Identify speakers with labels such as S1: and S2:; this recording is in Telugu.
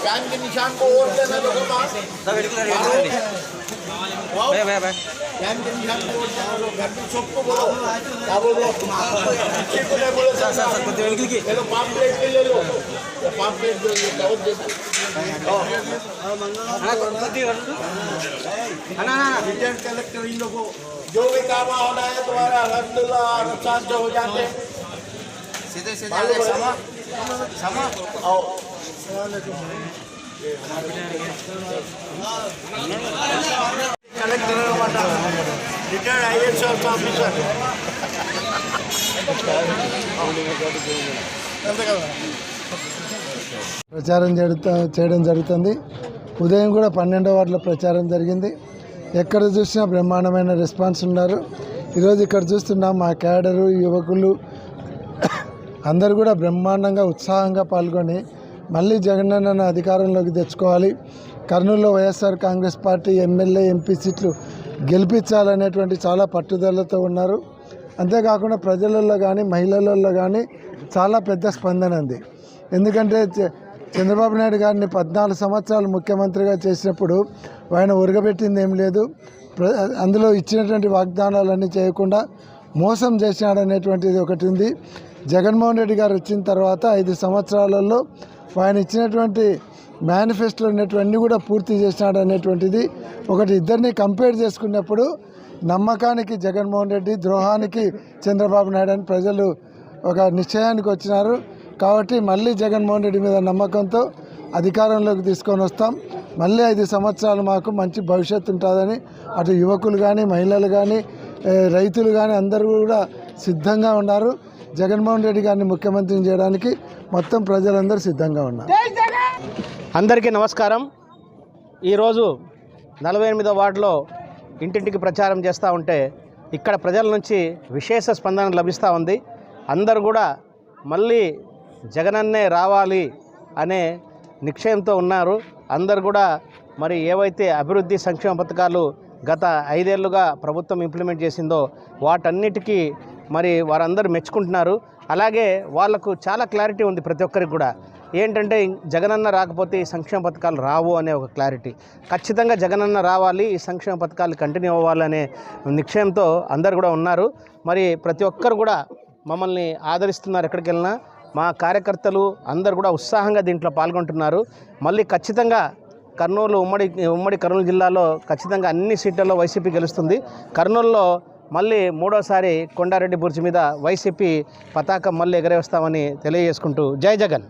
S1: फैन के निशान को वोट देना लोगों का फैन के निशान को वोट देना लोग घर में सबको बोलो क्या बोल रहे हो को नहीं बोले सर लो पाम्पलेट ले लो पाम्पलेट दे दो वोट दे ना रिटर्न कलेक्टर इन लोगों जो भी काम होना है तुम्हारा अल्हम्दुलिल्लाह नुकसान जो हो जाते सीधे सीधे समा आओ कलेक्टर रिटायर्ड IAS ऑफिसर
S2: ప్రచారం చేయడం జరుగుతుంది. ఉదయం కూడా 12వ వార్డులో ప్రచారం జరిగింది. ఎక్కడ చూసినా బ్రహ్మాండమైన రెస్పాన్స్ ఉన్నారు. ఈరోజు ఇక్కడ చూస్తున్నాం మా క్యాడరు యువకులు అందరూ కూడా బ్రహ్మాండంగా ఉత్సాహంగా పాల్గొని మళ్ళీ జగనన్న అధికారంలోకి తెచ్చుకోవాలి, కర్నూలులో YSR Congress party MLA MP సీట్లు గెలిపించాలనేటువంటి చాలా పట్టుదలతో ఉన్నారు. అంతేకాకుండా ప్రజలలో కానీ మహిళలలో కానీ చాలా పెద్ద స్పందన ఉంది. ఎందుకంటే చంద్రబాబు నాయుడు గారిని 14 సంవత్సరాలు ముఖ్యమంత్రిగా చేసినప్పుడు ఆయన ఉరగబెట్టింది ఏం లేదు, అందులో ఇచ్చినటువంటి వాగ్దానాలన్నీ చేయకుండా మోసం చేసినాడనేటువంటిది ఒకటి ఉంది. జగన్మోహన్ రెడ్డి గారు వచ్చిన తర్వాత 5 సంవత్సరాలలో ఆయన ఇచ్చినటువంటి మేనిఫెస్టోలో ఉన్నటువంటి కూడా పూర్తి చేసినాడు అనేటువంటిది ఒకటి. ఇద్దరిని కంపేర్ చేసుకున్నప్పుడు నమ్మకానికి జగన్మోహన్ రెడ్డి, ద్రోహానికి చంద్రబాబు నాయుడు అని ప్రజలు ఒక నిశ్చయానికి వచ్చినారు. కాబట్టి మళ్ళీ జగన్మోహన్ రెడ్డి మీద నమ్మకంతో అధికారంలోకి తీసుకొని వస్తాం. మళ్ళీ 5 సంవత్సరాలు మాకు మంచి భవిష్యత్తు ఉంటుందని అటు యువకులు కానీ మహిళలు కానీ రైతులు కానీ అందరూ కూడా సిద్ధంగా ఉన్నారు. జగన్మోహన్ రెడ్డి గారిని ముఖ్యమంత్రిని చేయడానికి మొత్తం ప్రజలందరూ సిద్ధంగా ఉన్నారు.
S3: అందరికీ నమస్కారం. ఈరోజు 48వ వార్డులో ఇంటింటికి ప్రచారం చేస్తూ ఉంటే ఇక్కడ ప్రజల నుంచి విశేష స్పందన లభిస్తూ ఉంది. అందరూ కూడా మళ్ళీ జగనన్నే రావాలి అనే నిశ్చయంతో ఉన్నారు. అందరు కూడా మరి ఏవైతే అభివృద్ధి సంక్షేమ పథకాలు గత 5 ఏళ్లుగా ప్రభుత్వం ఇంప్లిమెంట్ చేసిందో వాటన్నిటికీ మరి వారందరూ మెచ్చుకుంటున్నారు. అలాగే వాళ్లకు చాలా క్లారిటీ ఉంది ప్రతి ఒక్కరికి కూడా. ఏంటంటే జగనన్న రాకపోతే ఈ సంక్షేమ పథకాలు రావు అనే ఒక క్లారిటీ. ఖచ్చితంగా జగనన్న రావాలి, ఈ సంక్షేమ పథకాలు కంటిన్యూ అవ్వాలనే నిశ్చయంతో అందరు కూడా ఉన్నారు. మరి ప్రతి ఒక్కరు కూడా మమ్మల్ని ఆదరిస్తున్నారు. ఎక్కడికి వెళ్ళినా మా కార్యకర్తలు అందరు కూడా ఉత్సాహంగా దీంట్లో పాల్గొంటున్నారు. మళ్ళీ ఖచ్చితంగా ఉమ్మడి కర్నూలు జిల్లాలో ఖచ్చితంగా అన్ని సీట్లలో వైసీపీ గెలుస్తుంది. కర్నూలులో మళ్ళీ 3వసారి కొండారెడ్డి బుర్జి మీద వైసీపీ పతాకం మళ్ళీ ఎగరేస్తామని తెలియజేసుకుంటూ జై జగన్.